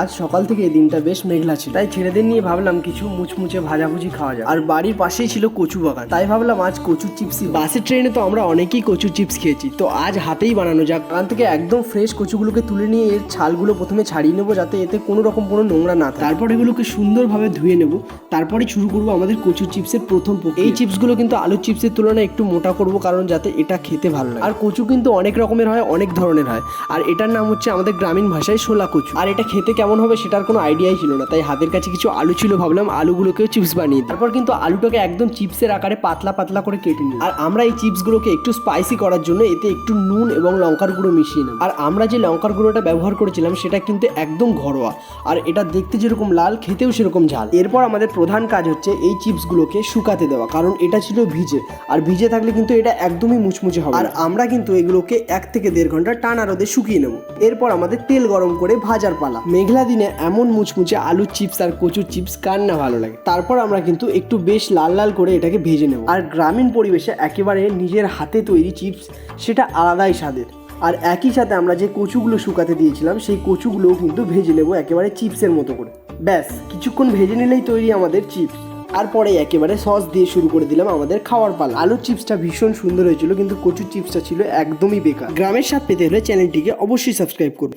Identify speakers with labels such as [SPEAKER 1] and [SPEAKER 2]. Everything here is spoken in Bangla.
[SPEAKER 1] আজ সকাল থেকে এই দিনটা বেশ মেঘলা ছিল, তাই ছেলেদের নিয়ে ভাবলাম কিছু মুচমুচে ভাজাভুজি খাওয়া যায়। আর বাড়ির পাশেই ছিল কচু বাগান, তাই ভাবলাম আজ কচুর চিপসই। বাসের ট্রেনে তো আমরা অনেকেই কচুর চিপস খেয়েছি, তো আজ হাতেই বানানো যাক। বাগান থেকে একদম ফ্রেশ কচুগুলোকে তুলে নিয়ে এর ছালগুলো প্রথমে ছাড়িয়ে নেবো, যাতে এতে কোনো রকম কোনো নোংরা না থাকে। তারপর এগুলোকে সুন্দরভাবে ধুয়ে নেব, তারপরে শুরু করবো আমাদের কচুর চিপসের প্রথম প্রক্রিয়া। এই চিপসগুলো কিন্তু আলুর চিপসের তুলনায় একটু মোটা করবো, কারণ যাতে এটা খেতে ভালো লাগে। আর কচু কিন্তু অনেক রকমের হয়, অনেক ধরনের হয়, আর এটার নাম হচ্ছে আমাদের গ্রামীণ ভাষায় শোলা কচু। আর এটা খেতে কেমন হবে সেটার কোনো আইডিয়াই ছিল না, তাই হাতের কাছে কিছু আলু ছিল, ভাবলাম আলুগুলোকেও চিপস বানিয়ে দিই। তারপর কিন্তু আলুটাকে একদম চিপসের আকারে পাতলা পাতলা করে কেটে নিই। আর আমরা এই চিপসগুলোকে একটু স্পাইসি করার জন্য এতে একটু নুন এবং লঙ্কার গুঁড়ো মিশিয়ে নেব। আর আমরা যে লঙ্কার গুঁড়োটা ব্যবহার করেছিলাম সেটা কিন্তু একদম ঘরোয়া, আর এটা দেখতে যেরকম লাল, খেতেও সেরকম ঝাল। এরপর আমাদের প্রধান কাজ হচ্ছে এই চিপসগুলোকে শুকাতে দেওয়া, কারণ এটা ছিল ভিজে, আর ভিজে থাকলে কিন্তু এটা একদমই মুচমুচে হবে। আর আমরা কিন্তু এগুলোকে 1 থেকে 1.5 ঘন্টা টানা রোদে শুকিয়ে নেব। এরপর আমাদের তেল গরম করে ভাজার পালা। মেঘলা দিনে এমন মুচমুচে আলুর চিপস আর কচুর চিপস কার না ভালো লাগে। তারপর আমরা কিন্তু একটু বেশ লাল লাল করে এটাকে ভেজে নেব। আর গ্রামীণ পরিবেশে একেবারে নিজের হাতে তৈরি চিপস সেটা আলাদাই স্বাদের। আর একই সাথে আমরা যে কচুগুলো শুকাতে দিয়েছিলাম সেই কচুগুলোও কিন্তু ভেজে নেব একেবারে চিপসের মতো করে। ব্যাস কিছুক্ষণ ভেজে নিলেই তৈরি আমাদের চিপস। তারপরে একেবারে সস দিয়ে শুরু করে দিলাম আমাদের খাওয়ার পালা। আলুর চিপসটা ভীষণ সুন্দর হয়েছিল, কিন্তু কচুর চিপসটা ছিল একদমই বেকার। গ্রামের স্বাদ পেতে হলে চ্যানেলটিকে অবশ্যই সাবস্ক্রাইব করুন।